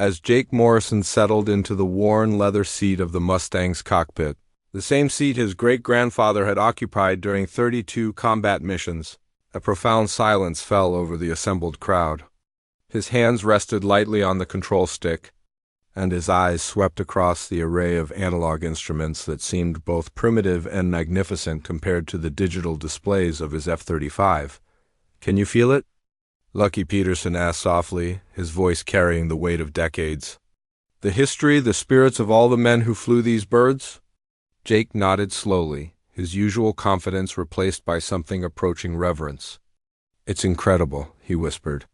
as Jake Morrison settled into the worn leather seat of the Mustang's cockpit, the same seat his great-grandfather had occupied during 32 combat missions. A profound silence fell over the assembled crowd. His hands rested lightly on the control stick, and his eyes swept across the array of analog instruments that seemed both primitive and magnificent compared to the digital displays of his F-35. "Can you feel it?" Lucky Peterson asked softly, his voice carrying the weight of decades. "The history, the spirits of all the men who flew these birds?" Jake nodded slowly, his usual confidence replaced by something approaching reverence. "It's incredible," he whispered.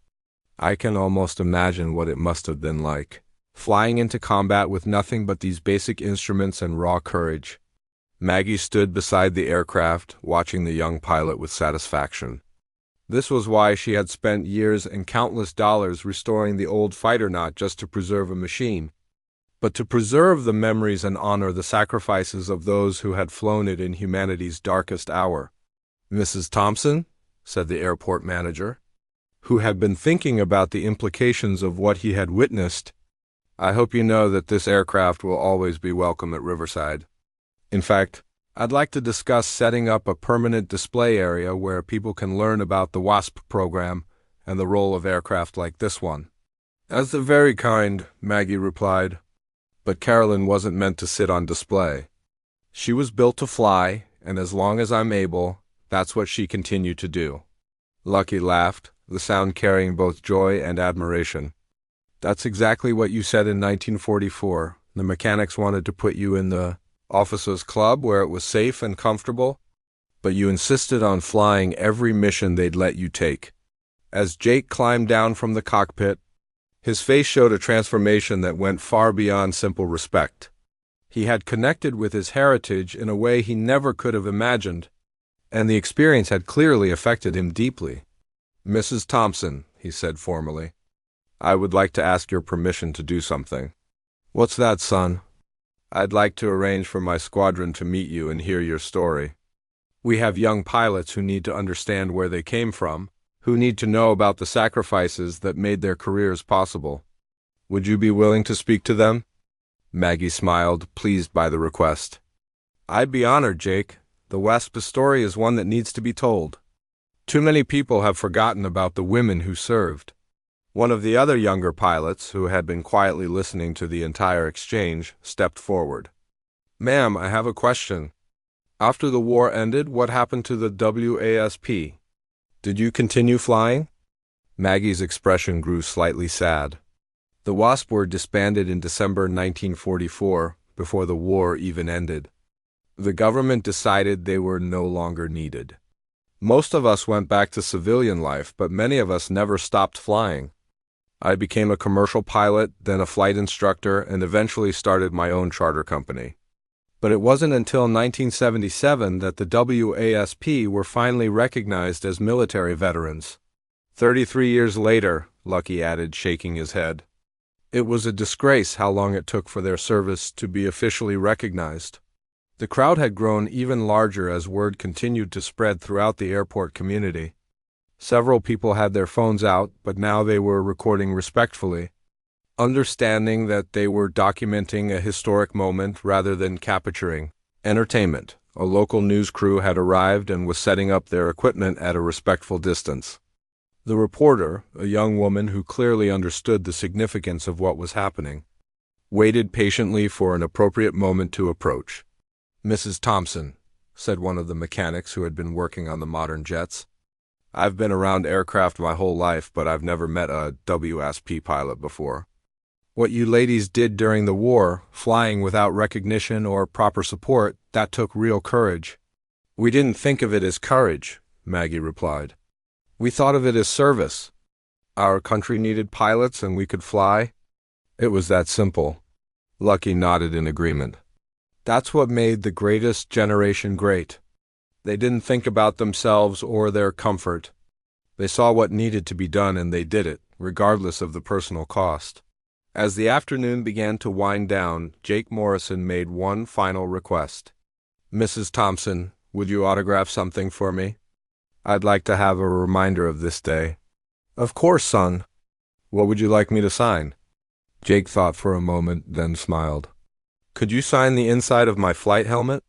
"I can almost imagine what it must have been like, flying into combat with nothing but these basic instruments and raw courage." Maggie stood beside the aircraft, watching the young pilot with satisfaction. This was why she had spent years and countless dollars restoring the old fighter, not just to preserve a machine, but to preserve the memories and honor the sacrifices of those who had flown it in humanity's darkest hour. "Mrs. Thompson," said the airport manager, who had been thinking about the implications of what he had witnessed, "I hope you know that this aircraft will always be welcome at Riverside. In fact, I'd like to discuss setting up a permanent display area where people can learn about the WASP program and the role of aircraft like this one." "That's the very kind," Maggie replied. But Carolyn wasn't meant to sit on display. She was built to fly, and as long as I'm able, that's what she continued to do. Lucky laughed, the sound carrying both joy and admiration. "That's exactly what you said in 1944. The mechanics wanted to put you in the officers' club where it was safe and comfortable, but you insisted on flying every mission they'd let you take." As Jake climbed down from the cockpit, his face showed a transformation that went far beyond simple respect. He had connected with his heritage in a way he never could have imagined, and the experience had clearly affected him deeply. "Mrs. Thompson," he said formally, "I would like to ask your permission to do something." "What's that, son?" "I'd like to arrange for my squadron to meet you and hear your story. We have young pilots who need to understand where they came from, who need to know about the sacrifices that made their careers possible. Would you be willing to speak to them?" Maggie smiled, pleased by the request. "I'd be honored, Jake. The WASP story is one that needs to be told. Too many people have forgotten about the women who served." One of the other younger pilots, who had been quietly listening to the entire exchange, stepped forward. "Ma'am, I have a question. After the war ended, what happened to the WASP? Did you continue flying?" Maggie's expression grew slightly sad. The WASP were disbanded in December 1944, before the war even ended. The government decided they were no longer needed. Most of us went back to civilian life, but many of us never stopped flying. I became a commercial pilot, then a flight instructor, and eventually started my own charter company. But it wasn't until 1977 that the WASP were finally recognized as military veterans. 33 years later, Lucky added, shaking his head. It was a disgrace how long it took for their service to be officially recognized. The crowd had grown even larger as word continued to spread throughout the airport community. Several people had their phones out, but now they were recording respectfully, understanding that they were documenting a historic moment rather than capturing entertainment. A local news crew had arrived and was setting up their equipment at a respectful distance. The reporter, a young woman who clearly understood the significance of what was happening, waited patiently for an appropriate moment to approach. "Mrs. Thompson," said one of the mechanics who had been working on the modern jets, "I've been around aircraft my whole life, but I've never met a WASP pilot before. What you ladies did during the war, flying without recognition or proper support, that took real courage." "We didn't think of it as courage," Maggie replied. "We thought of it as service. Our country needed pilots and we could fly. It was that simple." Lucky nodded in agreement. "That's what made the greatest generation great. They didn't think about themselves or their comfort. They saw what needed to be done and they did it, regardless of the personal cost." As the afternoon began to wind down, Jake Morrison made one final request. "Mrs. Thompson, would you autograph something for me? I'd like to have a reminder of this day." "Of course, son. What would you like me to sign?" Jake thought for a moment, then smiled. Could you sign the inside of my flight helmet?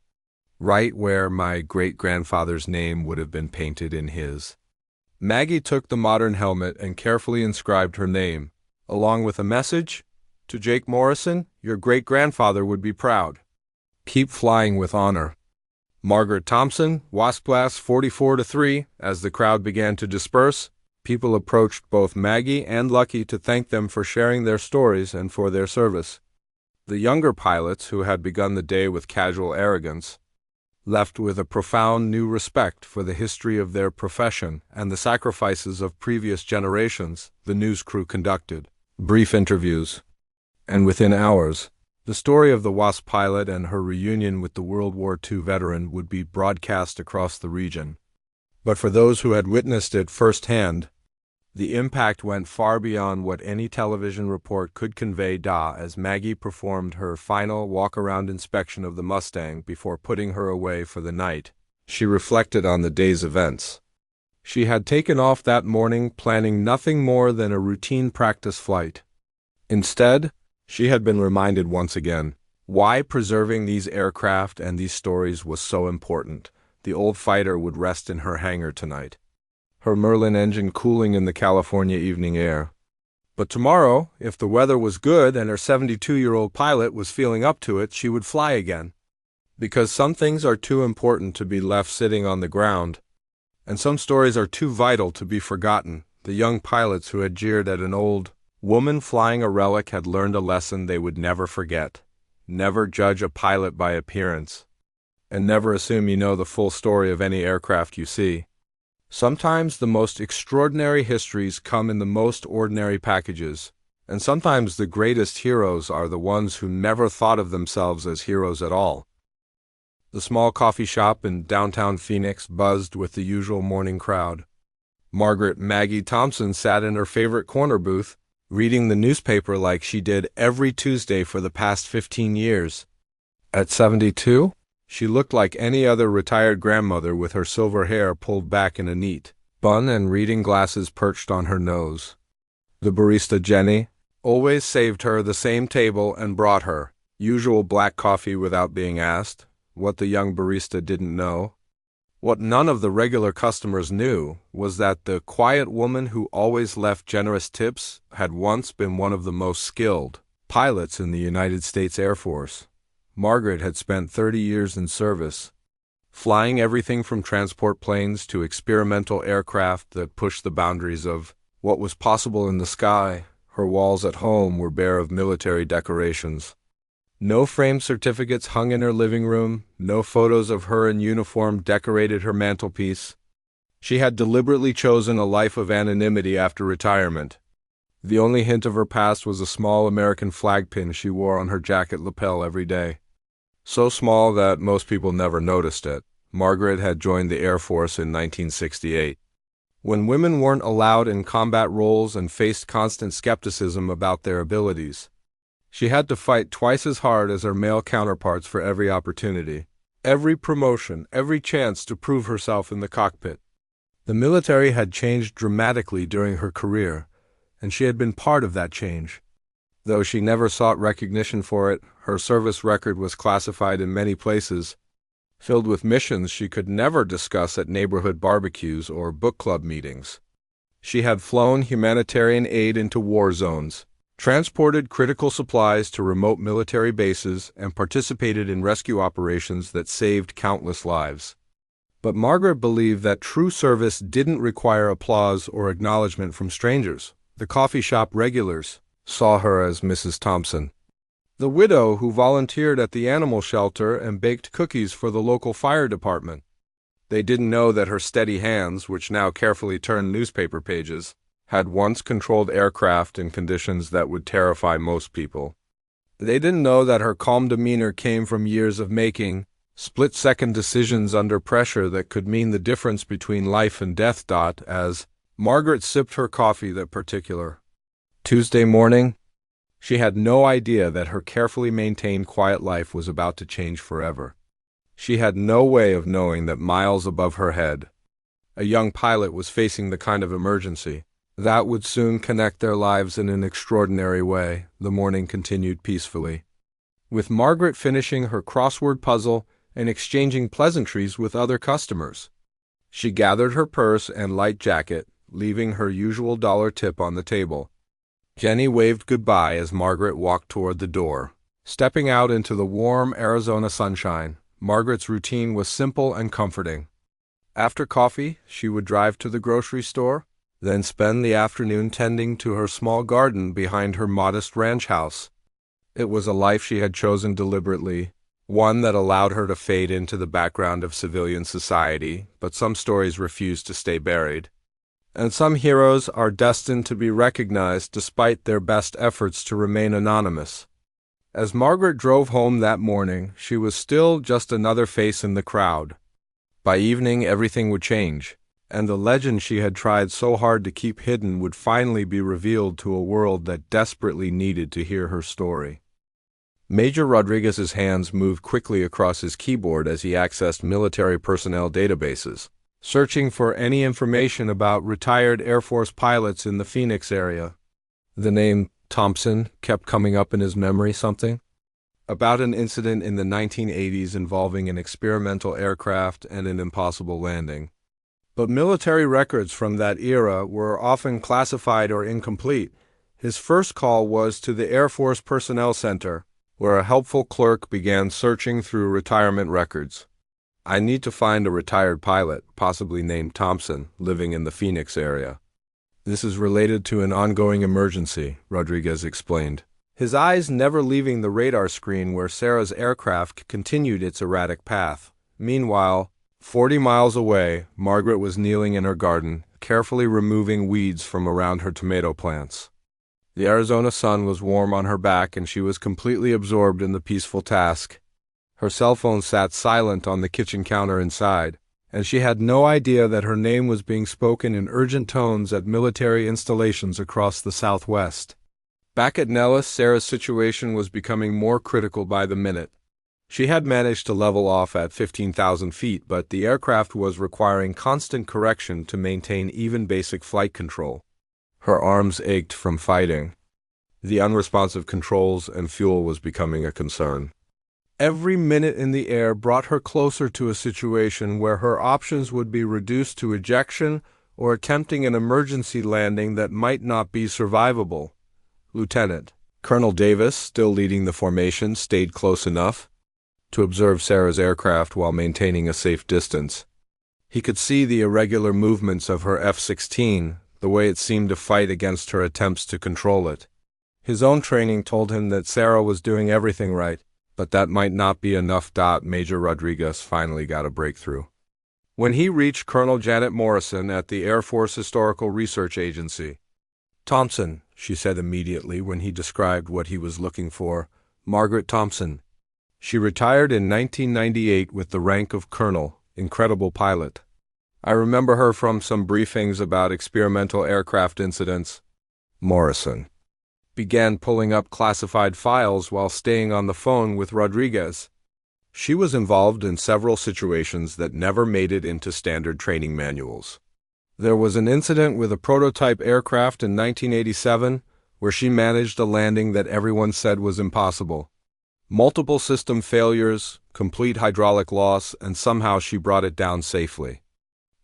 Right where my great-grandfather's name would have been painted in his. Maggie took the modern helmet and carefully inscribed her name, along with a message, "To Jake Morrison, your great-grandfather would be proud. Keep flying with honor." Margaret Thompson, Wasp Class 44-3. As the crowd began to disperse, people approached both Maggie and Lucky to thank them for sharing their stories and for their service. The younger pilots, who had begun the day with casual arrogance, left with a profound new respect for the history of their profession and the sacrifices of previous generations. The news crew conducted brief interviews, and within hours, the story of the Wasp pilot and her reunion with the World War II veteran would be broadcast across the region. But for those who had witnessed it firsthand, the impact went far beyond what any television report could convey. As Maggie performed her final walk-around inspection of the Mustang before putting her away for the night, she reflected on the day's events. She had taken off that morning planning nothing more than a routine practice flight. Instead, she had been reminded once again why preserving these aircraft and these stories was so important. The old fighter would rest in her hangar tonight, her Merlin engine cooling in the California evening air. But tomorrow, if the weather was good and her 72-year-old pilot was feeling up to it, she would fly again. Because some things are too important to be left sitting on the ground, and some stories are too vital to be forgotten. The young pilots who had jeered at an old woman flying a relic had learned a lesson they would never forget. Never judge a pilot by appearance, and never assume you know the full story of any aircraft you see. Sometimes the most extraordinary histories come in the most ordinary packages, and sometimes the greatest heroes are the ones who never thought of themselves as heroes at all. The small coffee shop in downtown Phoenix buzzed with the usual morning crowd. Margaret Maggie Thompson sat in her favorite corner booth, reading the newspaper like she did every Tuesday for the past 15 years. At 72? She looked like any other retired grandmother with her silver hair pulled back in a neat bun and reading glasses perched on her nose. The barista Jenny always saved her the same table and brought her usual black coffee without being asked. What the young barista didn't know, what none of the regular customers knew, was that the quiet woman who always left generous tips had once been one of the most skilled pilots in the United States Air Force. Margaret had spent 30 years in service, flying everything from transport planes to experimental aircraft that pushed the boundaries of what was possible in the sky. Her walls at home were bare of military decorations. No framed certificates hung in her living room, no photos of her in uniform decorated her mantelpiece. She had deliberately chosen a life of anonymity after retirement. The only hint of her past was a small American flag pin she wore on her jacket lapel every day. So small that most people never noticed it. Margaret had joined the Air Force in 1968. When women weren't allowed in combat roles and faced constant skepticism about their abilities, she had to fight twice as hard as her male counterparts for every opportunity, every promotion, every chance to prove herself in the cockpit. The military had changed dramatically during her career, and she had been part of that change. Though she never sought recognition for it, her service record was classified in many places, filled with missions she could never discuss at neighborhood barbecues or book club meetings. She had flown humanitarian aid into war zones, transported critical supplies to remote military bases, and participated in rescue operations that saved countless lives. But Margaret believed that true service didn't require applause or acknowledgement from strangers. The coffee shop regulars saw her as Mrs. Thompson, the widow who volunteered at the animal shelter and baked cookies for the local fire department. They didn't know that her steady hands, which now carefully turned newspaper pages, had once controlled aircraft in conditions that would terrify most people. They didn't know that her calm demeanor came from years of making split-second decisions under pressure that could mean the difference between life and death. As Margaret sipped her coffee that particular Tuesday morning, she had no idea that her carefully maintained quiet life was about to change forever. She had no way of knowing that miles above her head, a young pilot was facing the kind of emergency That would soon connect their lives in an extraordinary way, the morning continued peacefully, with Margaret finishing her crossword puzzle and exchanging pleasantries with other customers. She gathered her purse and light jacket, leaving her usual dollar tip on the table. Jenny waved goodbye as Margaret walked toward the door. Stepping out into the warm Arizona sunshine, Margaret's routine was simple and comforting. After coffee, she would drive to the grocery store, then spend the afternoon tending to her small garden behind her modest ranch house. It was a life she had chosen deliberately, one that allowed her to fade into the background of civilian society, but some stories refuse to stay buried. And some heroes are destined to be recognized despite their best efforts to remain anonymous. As Margaret drove home that morning, she was still just another face in the crowd. By evening, everything would change, and the legend she had tried so hard to keep hidden would finally be revealed to a world that desperately needed to hear her story. Major Rodriguez's hands moved quickly across his keyboard as he accessed military personnel databases, searching for any information about retired Air Force pilots in the Phoenix area. The name Thompson kept coming up in his memory. Something about an incident in the 1980s involving an experimental aircraft and an impossible landing. But military records from that era were often classified or incomplete. His first call was to the Air Force Personnel Center, where a helpful clerk began searching through retirement records. "I need to find a retired pilot, possibly named Thompson, living in the Phoenix area. This is related to an ongoing emergency," Rodriguez explained, his eyes never leaving the radar screen where Sarah's aircraft continued its erratic path. Meanwhile, 40 miles away, Margaret was kneeling in her garden, carefully removing weeds from around her tomato plants. The Arizona sun was warm on her back, and she was completely absorbed in the peaceful task. Her cell phone sat silent on the kitchen counter inside, and she had no idea that her name was being spoken in urgent tones at military installations across the Southwest. Back at Nellis, Sarah's situation was becoming more critical by the minute. She had managed to level off at 15,000 feet, but the aircraft was requiring constant correction to maintain even basic flight control. Her arms ached from fighting. The unresponsive controls and fuel was becoming a concern. Every minute in the air brought her closer to a situation where her options would be reduced to ejection or attempting an emergency landing that might not be survivable. Lieutenant Colonel Davis, still leading the formation, stayed close enough to observe Sarah's aircraft while maintaining a safe distance. He could see the irregular movements of her F-16, the way it seemed to fight against her attempts to control it. His own training told him that Sarah was doing everything right, but that might not be enough. Major Rodriguez finally got a breakthrough. When he reached Colonel Janet Morrison at the Air Force Historical Research Agency. "Thompson," she said immediately when he described what he was looking for. "Margaret Thompson. She retired in 1998 with the rank of colonel, incredible pilot. I remember her from some briefings about experimental aircraft incidents." Morrison began pulling up classified files while staying on the phone with Rodriguez. She was involved in several situations that never made it into standard training manuals. There was an incident with a prototype aircraft in 1987 where she managed a landing that everyone said was impossible. Multiple system failures, complete hydraulic loss, and somehow she brought it down safely.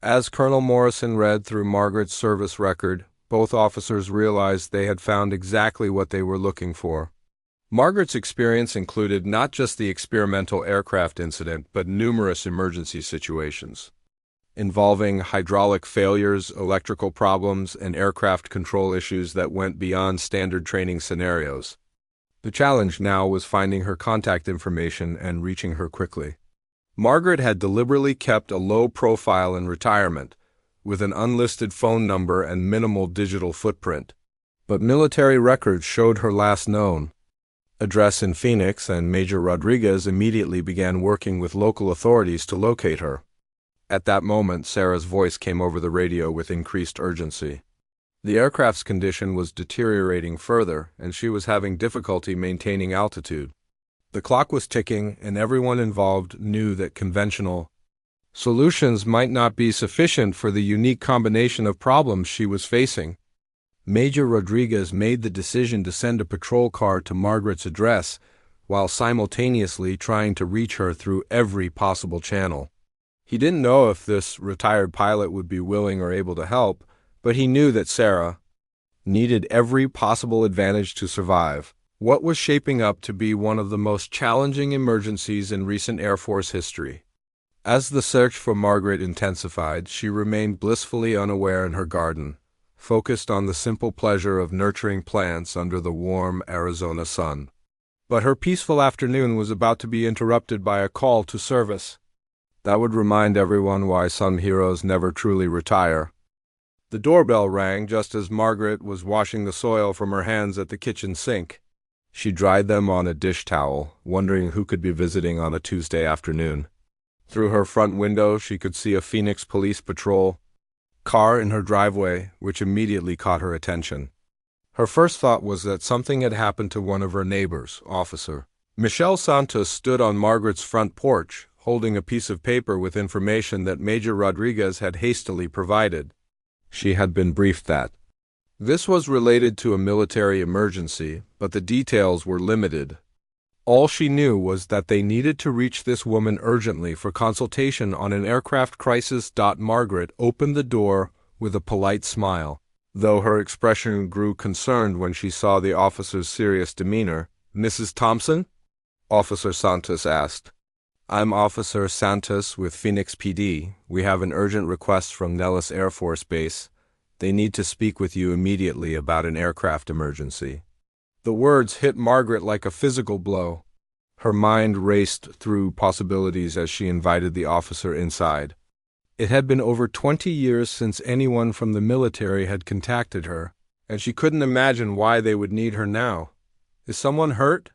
As Colonel Morrison read through Margaret's service record, both officers realized they had found exactly what they were looking for. Margaret's experience included not just the experimental aircraft incident, but numerous emergency situations involving hydraulic failures, electrical problems, and aircraft control issues that went beyond standard training scenarios. The challenge now was finding her contact information and reaching her quickly. Margaret had deliberately kept a low profile in retirement, with an unlisted phone number and minimal digital footprint. But military records showed her last known address in Phoenix, and Major Rodriguez immediately began working with local authorities to locate her. At that moment, Sarah's voice came over the radio with increased urgency. The aircraft's condition was deteriorating further, and she was having difficulty maintaining altitude. The clock was ticking, and everyone involved knew that conventional solutions might not be sufficient for the unique combination of problems she was facing. Major Rodriguez made the decision to send a patrol car to Margaret's address, while simultaneously trying to reach her through every possible channel. He didn't know if this retired pilot would be willing or able to help, but he knew that Sarah needed every possible advantage to survive what was shaping up to be one of the most challenging emergencies in recent Air Force history. As the search for Margaret intensified, she remained blissfully unaware in her garden, focused on the simple pleasure of nurturing plants under the warm Arizona sun. But her peaceful afternoon was about to be interrupted by a call to service. That would remind everyone why some heroes never truly retire. The doorbell rang just as Margaret was washing the soil from her hands at the kitchen sink. She dried them on a dish towel, wondering who could be visiting on a Tuesday afternoon. Through her front window, she could see a Phoenix police patrol car in her driveway, which immediately caught her attention. Her first thought was that something had happened to one of her neighbors, Officer Michelle Santos stood on Margaret's front porch, holding a piece of paper with information that Major Rodriguez had hastily provided. She had been briefed that this was related to a military emergency, but the details were limited. All she knew was that they needed to reach this woman urgently for consultation on an aircraft crisis. Margaret opened the door with a polite smile, though her expression grew concerned when she saw the officer's serious demeanor. "Mrs. Thompson?" Officer Santos asked. "I'm Officer Santos with Phoenix PD. We have an urgent request from Nellis Air Force Base. They need to speak with you immediately about an aircraft emergency." The words hit Margaret like a physical blow. Her mind raced through possibilities as she invited the officer inside. It had been over 20 years since anyone from the military had contacted her, and she couldn't imagine why they would need her now. "Is someone hurt?"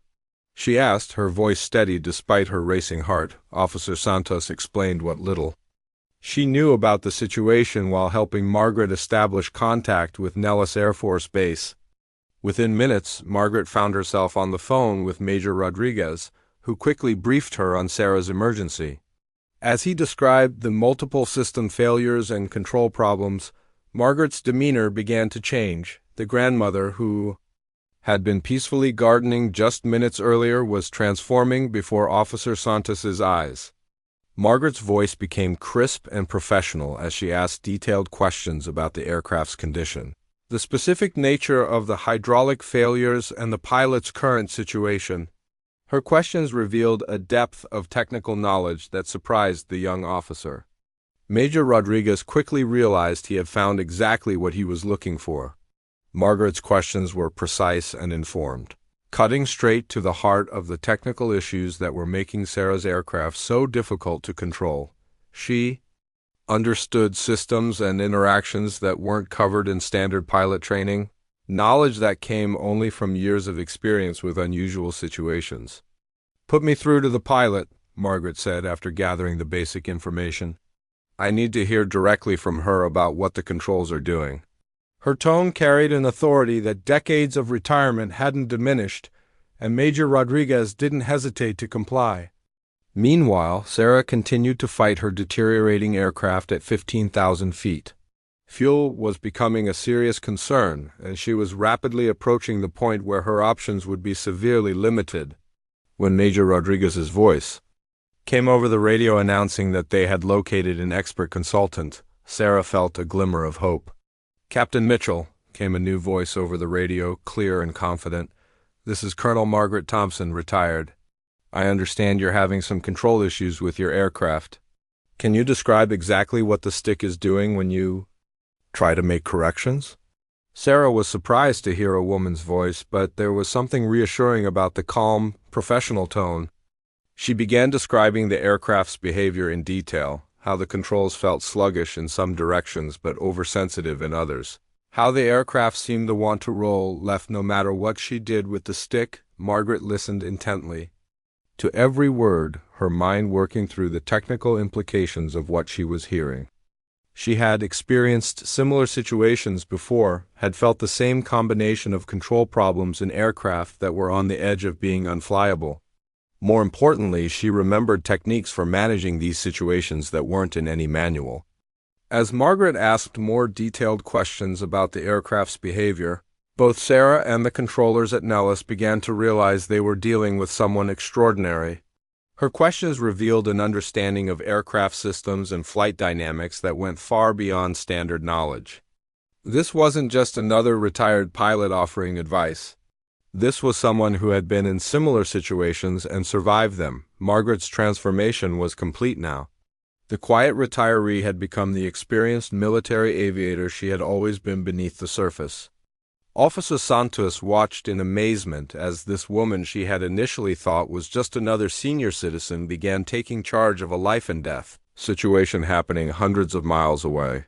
she asked, her voice steady despite her racing heart. Officer Santos explained what little she knew about the situation while helping Margaret establish contact with Nellis Air Force Base. Within minutes, Margaret found herself on the phone with Major Rodriguez, who quickly briefed her on Sarah's emergency. As he described the multiple system failures and control problems, Margaret's demeanor began to change. The grandmother, who had been peacefully gardening just minutes earlier, was transforming before Officer Santos's eyes. Margaret's voice became crisp and professional as she asked detailed questions about the aircraft's condition, the specific nature of the hydraulic failures, and the pilot's current situation. Her questions revealed a depth of technical knowledge that surprised the young officer. Major Rodriguez quickly realized he had found exactly what he was looking for. Margaret's questions were precise and informed, cutting straight to the heart of the technical issues that were making Sarah's aircraft so difficult to control. She understood systems and interactions that weren't covered in standard pilot training, knowledge that came only from years of experience with unusual situations. "Put me through to the pilot," Margaret said after gathering the basic information. "I need to hear directly from her about what the controls are doing." Her tone carried an authority that decades of retirement hadn't diminished, and Major Rodriguez didn't hesitate to comply. Meanwhile, Sarah continued to fight her deteriorating aircraft at 15,000 feet. Fuel was becoming a serious concern, and she was rapidly approaching the point where her options would be severely limited. When Major Rodriguez's voice came over the radio announcing that they had located an expert consultant, Sarah felt a glimmer of hope. "Captain Mitchell," came a new voice over the radio, clear and confident. "This is Colonel Margaret Thompson, retired. I understand you're having some control issues with your aircraft. Can you describe exactly what the stick is doing when you try to make corrections?" Sarah was surprised to hear a woman's voice, but there was something reassuring about the calm, professional tone. She began describing the aircraft's behavior in detail, how the controls felt sluggish in some directions but oversensitive in others, how the aircraft seemed to want to roll left no matter what she did with the stick. Margaret listened intently to every word, her mind working through the technical implications of what she was hearing. She had experienced similar situations before, had felt the same combination of control problems in aircraft that were on the edge of being unflyable. More importantly, she remembered techniques for managing these situations that weren't in any manual. As Margaret asked more detailed questions about the aircraft's behavior, both Sarah and the controllers at Nellis began to realize they were dealing with someone extraordinary. Her questions revealed an understanding of aircraft systems and flight dynamics that went far beyond standard knowledge. This wasn't just another retired pilot offering advice. This was someone who had been in similar situations and survived them. Margaret's transformation was complete now. The quiet retiree had become the experienced military aviator she had always been beneath the surface. Officer Santos watched in amazement as this woman she had initially thought was just another senior citizen began taking charge of a life-and-death situation happening hundreds of miles away.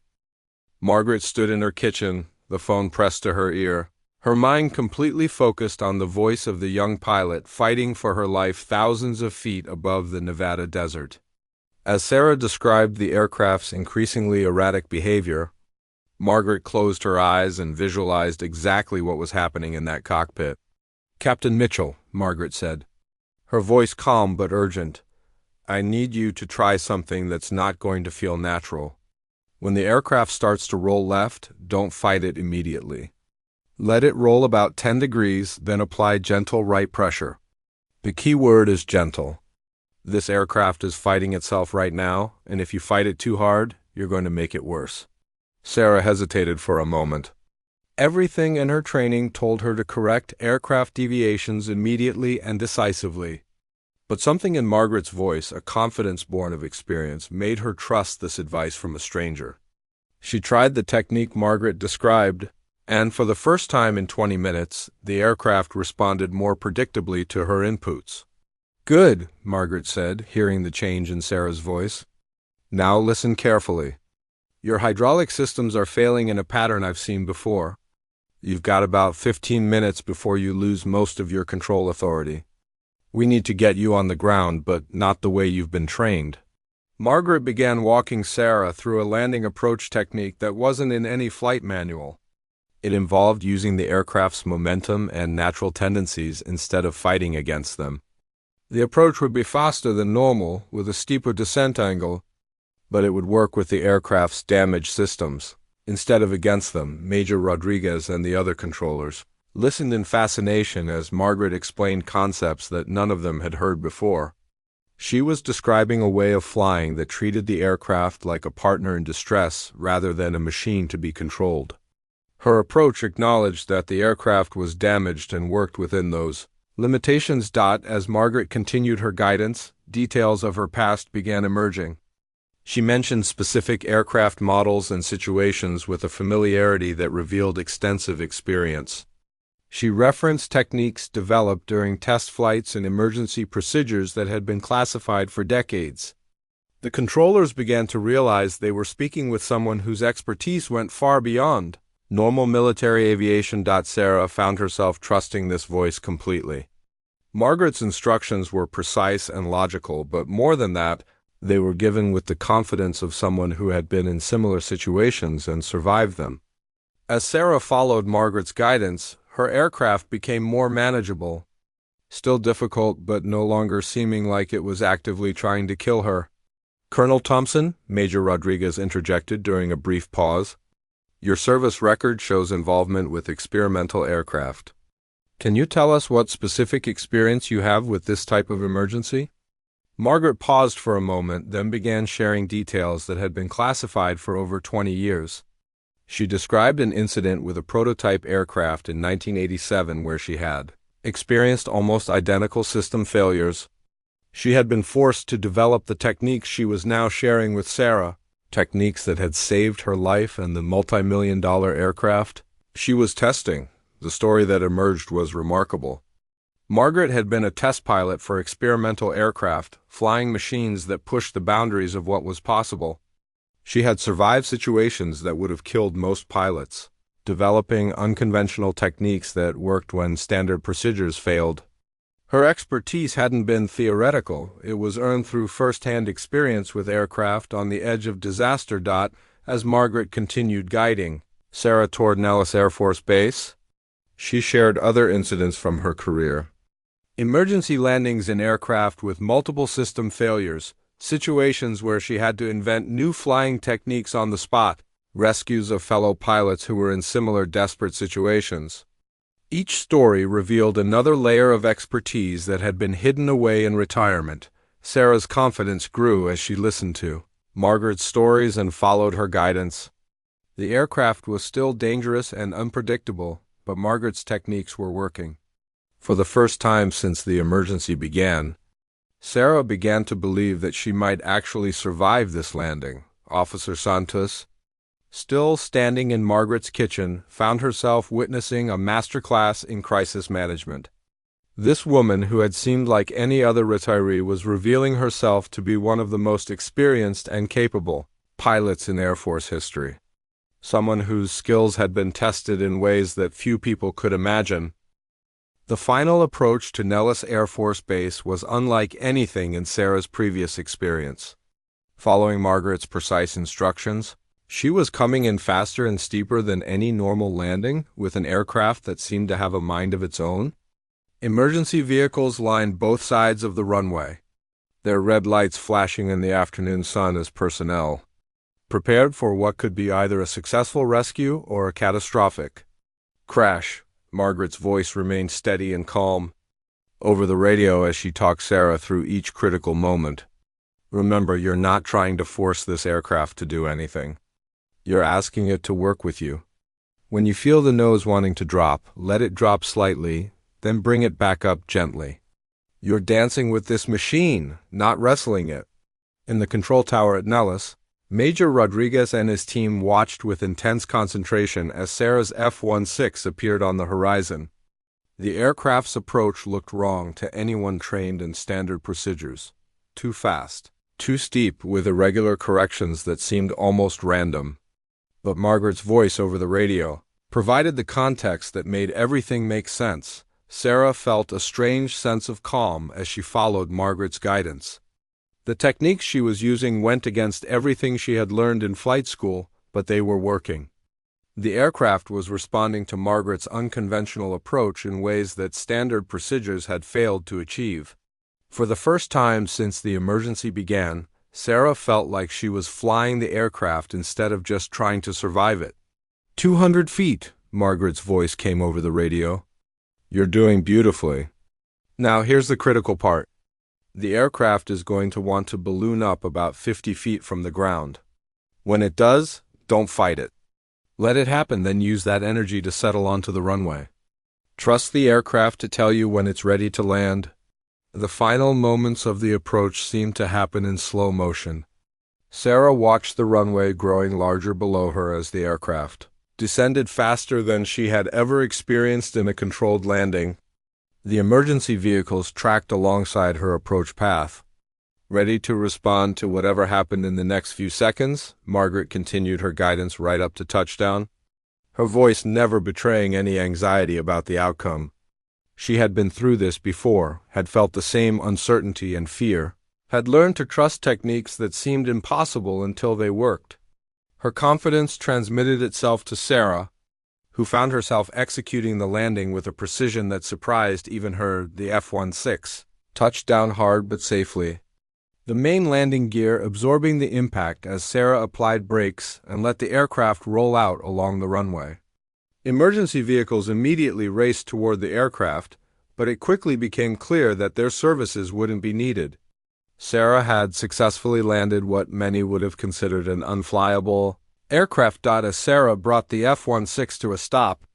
Margaret stood in her kitchen, the phone pressed to her ear, her mind completely focused on the voice of the young pilot fighting for her life thousands of feet above the Nevada desert. As Sarah described the aircraft's increasingly erratic behavior, Margaret closed her eyes and visualized exactly what was happening in that cockpit. "Captain Mitchell," Margaret said, her voice calm but urgent, "I need you to try something that's not going to feel natural. When the aircraft starts to roll left, don't fight it immediately. Let it roll about 10 degrees, then apply gentle right pressure. The key word is gentle. This aircraft is fighting itself right now, and if you fight it too hard, you're going to make it worse." Sarah hesitated for a moment. Everything in her training told her to correct aircraft deviations immediately and decisively. But something in Margaret's voice, a confidence born of experience, made her trust this advice from a stranger. She tried the technique Margaret described, and for the first time in 20 minutes, the aircraft responded more predictably to her inputs. "Good," Margaret said, hearing the change in Sarah's voice. "Now listen carefully. Your hydraulic systems are failing in a pattern I've seen before. You've got about 15 minutes before you lose most of your control authority. We need to get you on the ground, but not the way you've been trained." Margaret began walking Sarah through a landing approach technique that wasn't in any flight manual. It involved using the aircraft's momentum and natural tendencies instead of fighting against them. The approach would be faster than normal, with a steeper descent angle, but it would work with the aircraft's damaged systems, instead of against them. Major Rodriguez and the other controllers listened in fascination as Margaret explained concepts that none of them had heard before. She was describing a way of flying that treated the aircraft like a partner in distress rather than a machine to be controlled. Her approach acknowledged that the aircraft was damaged and worked within those limitations. As Margaret continued her guidance, details of her past began emerging. She mentioned specific aircraft models and situations with a familiarity that revealed extensive experience. She referenced techniques developed during test flights and emergency procedures that had been classified for decades. The controllers began to realize they were speaking with someone whose expertise went far beyond normal military aviation. Sarah found herself trusting this voice completely. Margaret's instructions were precise and logical, but more than that, they were given with the confidence of someone who had been in similar situations and survived them. As Sarah followed Margaret's guidance, her aircraft became more manageable, still difficult but no longer seeming like it was actively trying to kill her. "Colonel Thompson," Major Rodriguez interjected during a brief pause, "your service record shows involvement with experimental aircraft. Can you tell us what specific experience you have with this type of emergency?" Margaret paused for a moment, then began sharing details that had been classified for over 20 years. She described an incident with a prototype aircraft in 1987 where she had experienced almost identical system failures. She had been forced to develop the techniques she was now sharing with Sarah, techniques that had saved her life and the multi-million-dollar aircraft she was testing. The story that emerged was remarkable. Margaret had been a test pilot for experimental aircraft, flying machines that pushed the boundaries of what was possible. She had survived situations that would have killed most pilots, developing unconventional techniques that worked when standard procedures failed. Her expertise hadn't been theoretical, it was earned through first-hand experience with aircraft on the edge of disaster. As Margaret continued guiding Sarah toward Nellis Air Force Base, she shared other incidents from her career. Emergency landings in aircraft with multiple system failures, situations where she had to invent new flying techniques on the spot, rescues of fellow pilots who were in similar desperate situations. Each story revealed another layer of expertise that had been hidden away in retirement. Sarah's confidence grew as she listened to Margaret's stories and followed her guidance. The aircraft was still dangerous and unpredictable, but Margaret's techniques were working. For the first time since the emergency began, Sarah began to believe that she might actually survive this landing. Officer Santos, still standing in Margaret's kitchen, found herself witnessing a masterclass in crisis management. This woman, who had seemed like any other retiree, was revealing herself to be one of the most experienced and capable pilots in Air Force history. Someone whose skills had been tested in ways that few people could imagine. The final approach to Nellis Air Force Base was unlike anything in Sarah's previous experience. Following Margaret's precise instructions, she was coming in faster and steeper than any normal landing, with an aircraft that seemed to have a mind of its own. Emergency vehicles lined both sides of the runway, their red lights flashing in the afternoon sun as personnel prepared for what could be either a successful rescue or a catastrophic crash. Margaret's voice remained steady and calm over the radio as she talked Sarah through each critical moment. Remember, you're not trying to force this aircraft to do anything. You're asking it to work with you. When you feel the nose wanting to drop, let it drop slightly, then bring it back up gently. You're dancing with this machine, not wrestling it. In the control tower at Nellis, Major Rodriguez and his team watched with intense concentration as Sarah's F-16 appeared on the horizon. The aircraft's approach looked wrong to anyone trained in standard procedures. Too fast, too steep, with irregular corrections that seemed almost random. But Margaret's voice over the radio provided the context that made everything make sense. Sarah felt a strange sense of calm as she followed Margaret's guidance. The techniques she was using went against everything she had learned in flight school, but they were working. The aircraft was responding to Margaret's unconventional approach in ways that standard procedures had failed to achieve. For the first time since the emergency began, Sarah felt like she was flying the aircraft instead of just trying to survive it. 200 feet, Margaret's voice came over the radio. You're doing beautifully. Now here's the critical part. The aircraft is going to want to balloon up about 50 feet from the ground. When it does, don't fight it. Let it happen, then use that energy to settle onto the runway. Trust the aircraft to tell you when it's ready to land. The final moments of the approach seemed to happen in slow motion. Sarah watched the runway growing larger below her as the aircraft descended faster than she had ever experienced in a controlled landing. The emergency vehicles tracked alongside her approach path. Ready to respond to whatever happened in the next few seconds, Margaret continued her guidance right up to touchdown, her voice never betraying any anxiety about the outcome. She had been through this before, had felt the same uncertainty and fear, had learned to trust techniques that seemed impossible until they worked. Her confidence transmitted itself to Sarah, who found herself executing the landing with a precision that surprised even her. The F-16 touched down hard but safely, the main landing gear absorbing the impact as Sarah applied brakes and let the aircraft roll out along the runway. Emergency vehicles immediately raced toward the aircraft, but it quickly became clear that their services wouldn't be needed. Sarah had successfully landed what many would have considered an unflyable aircraft. As Sarah brought the F-16 to a stop,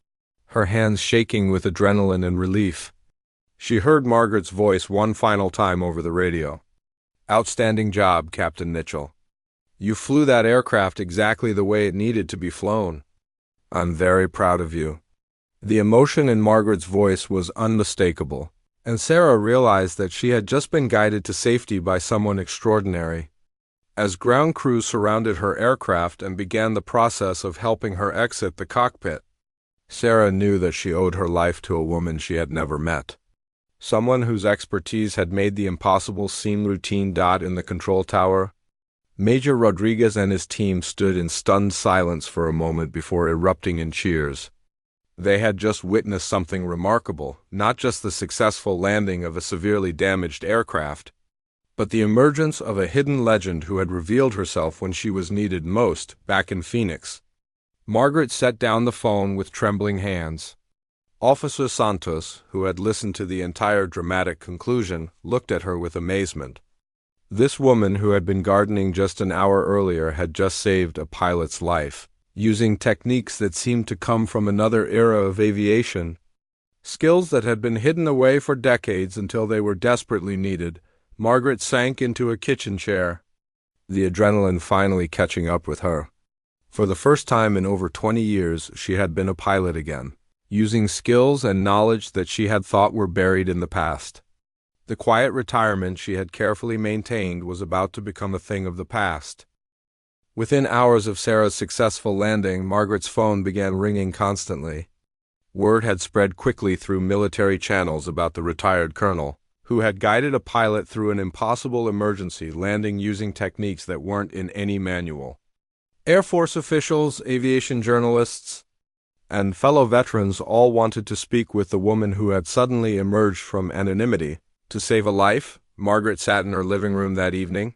her hands shaking with adrenaline and relief, she heard Margaret's voice one final time over the radio. Outstanding job, Captain Mitchell. You flew that aircraft exactly the way it needed to be flown. I'm very proud of you. The emotion in Margaret's voice was unmistakable, and Sarah realized that she had just been guided to safety by someone extraordinary. As ground crew surrounded her aircraft and began the process of helping her exit the cockpit, Sarah knew that she owed her life to a woman she had never met. Someone whose expertise had made the impossible seem routine. In the control tower, Major Rodriguez and his team stood in stunned silence for a moment before erupting in cheers. They had just witnessed something remarkable, not just the successful landing of a severely damaged aircraft, but the emergence of a hidden legend who had revealed herself when she was needed most, back in Phoenix. Margaret set down the phone with trembling hands. Officer Santos, who had listened to the entire dramatic conclusion, looked at her with amazement. This woman who had been gardening just an hour earlier had just saved a pilot's life, using techniques that seemed to come from another era of aviation. Skills that had been hidden away for decades until they were desperately needed. Margaret sank into a kitchen chair, the adrenaline finally catching up with her. For the first time in over 20 years, she had been a pilot again, using skills and knowledge that she had thought were buried in the past. The quiet retirement she had carefully maintained was about to become a thing of the past. Within hours of Sarah's successful landing, Margaret's phone began ringing constantly. Word had spread quickly through military channels about the retired colonel, who had guided a pilot through an impossible emergency landing using techniques that weren't in any manual. Air Force officials, aviation journalists, and fellow veterans all wanted to speak with the woman who had suddenly emerged from anonymity. To save a life, Margaret sat in her living room that evening,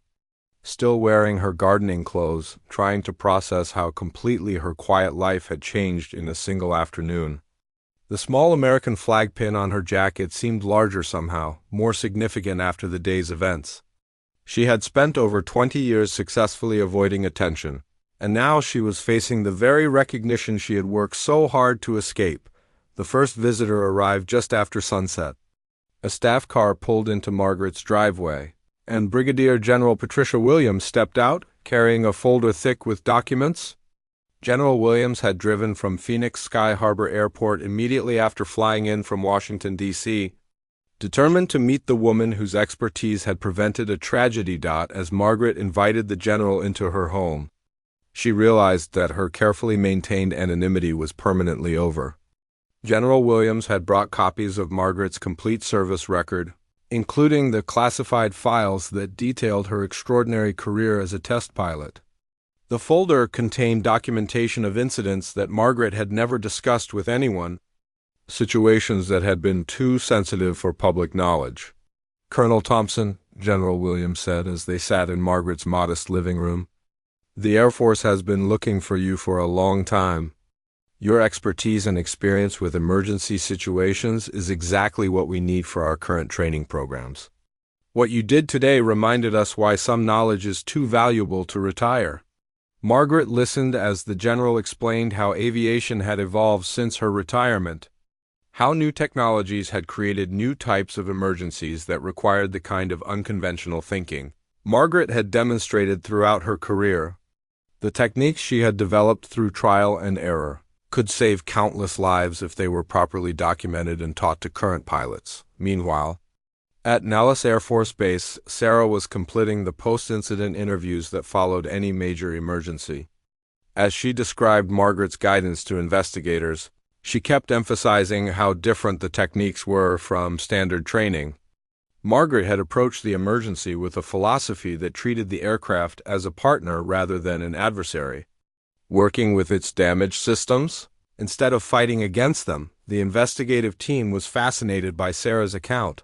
still wearing her gardening clothes, trying to process how completely her quiet life had changed in a single afternoon. The small American flag pin on her jacket seemed larger somehow, more significant after the day's events. She had spent over 20 years successfully avoiding attention, and now she was facing the very recognition she had worked so hard to escape. The first visitor arrived just after sunset. A staff car pulled into Margaret's driveway, and Brigadier General Patricia Williams stepped out, carrying a folder thick with documents. General Williams had driven from Phoenix Sky Harbor Airport immediately after flying in from Washington, D.C., determined to meet the woman whose expertise had prevented a tragedy. As Margaret invited the general into her home, she realized that her carefully maintained anonymity was permanently over. General Williams had brought copies of Margaret's complete service record, including the classified files that detailed her extraordinary career as a test pilot. The folder contained documentation of incidents that Margaret had never discussed with anyone, situations that had been too sensitive for public knowledge. "Colonel Thompson," General Williams said as they sat in Margaret's modest living room, "the Air Force has been looking for you for a long time. Your expertise and experience with emergency situations is exactly what we need for our current training programs. What you did today reminded us why some knowledge is too valuable to retire." Margaret listened as the general explained how aviation had evolved since her retirement, how new technologies had created new types of emergencies that required the kind of unconventional thinking Margaret had demonstrated throughout her career. The techniques she had developed through trial and error could save countless lives if they were properly documented and taught to current pilots. Meanwhile, at Nellis Air Force Base, Sarah was completing the post-incident interviews that followed any major emergency. As she described Margaret's guidance to investigators, she kept emphasizing how different the techniques were from standard training. Margaret had approached the emergency with a philosophy that treated the aircraft as a partner rather than an adversary. Working with its damaged systems, instead of fighting against them, the investigative team was fascinated by Sarah's account.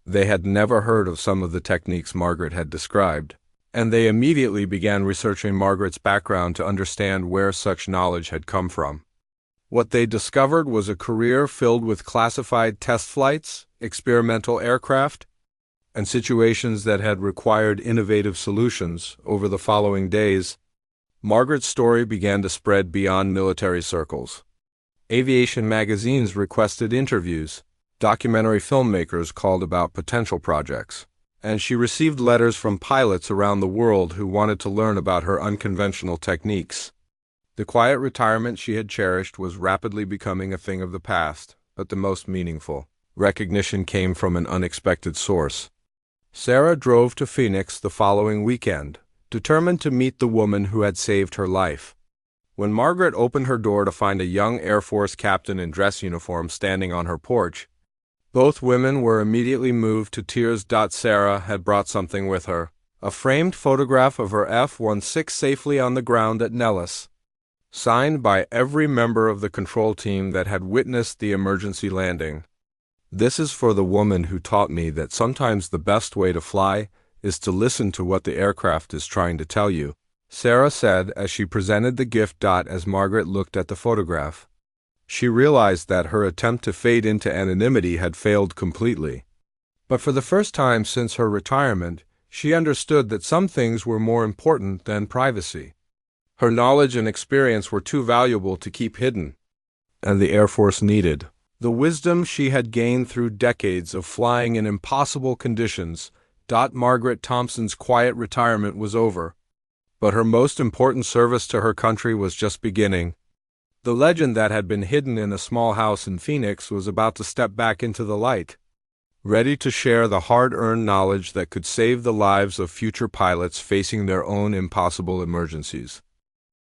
They had never heard of some of the techniques Margaret had described, and they immediately began researching Margaret's background to understand where such knowledge had come from. What they discovered was a career filled with classified test flights, experimental aircraft, and situations that had required innovative solutions. Over the following days, Margaret's story began to spread beyond military circles. Aviation magazines requested interviews. Documentary filmmakers called about potential projects, and she received letters from pilots around the world who wanted to learn about her unconventional techniques. The quiet retirement she had cherished was rapidly becoming a thing of the past, but the most meaningful recognition came from an unexpected source. Sarah drove to Phoenix the following weekend, determined to meet the woman who had saved her life. When Margaret opened her door to find a young Air Force captain in dress uniform standing on her porch, both women were immediately moved to tears. Sarah had brought something with her, a framed photograph of her F-16 safely on the ground at Nellis, signed by every member of the control team that had witnessed the emergency landing. "This is for the woman who taught me that sometimes the best way to fly is to listen to what the aircraft is trying to tell you," Sarah said as she presented the gift. As Margaret looked at the photograph, she realized that her attempt to fade into anonymity had failed completely. But for the first time since her retirement, she understood that some things were more important than privacy. Her knowledge and experience were too valuable to keep hidden, and the Air Force needed the wisdom she had gained through decades of flying in impossible conditions. Margaret Thompson's quiet retirement was over, but her most important service to her country was just beginning. The legend that had been hidden in a small house in Phoenix was about to step back into the light, ready to share the hard-earned knowledge that could save the lives of future pilots facing their own impossible emergencies.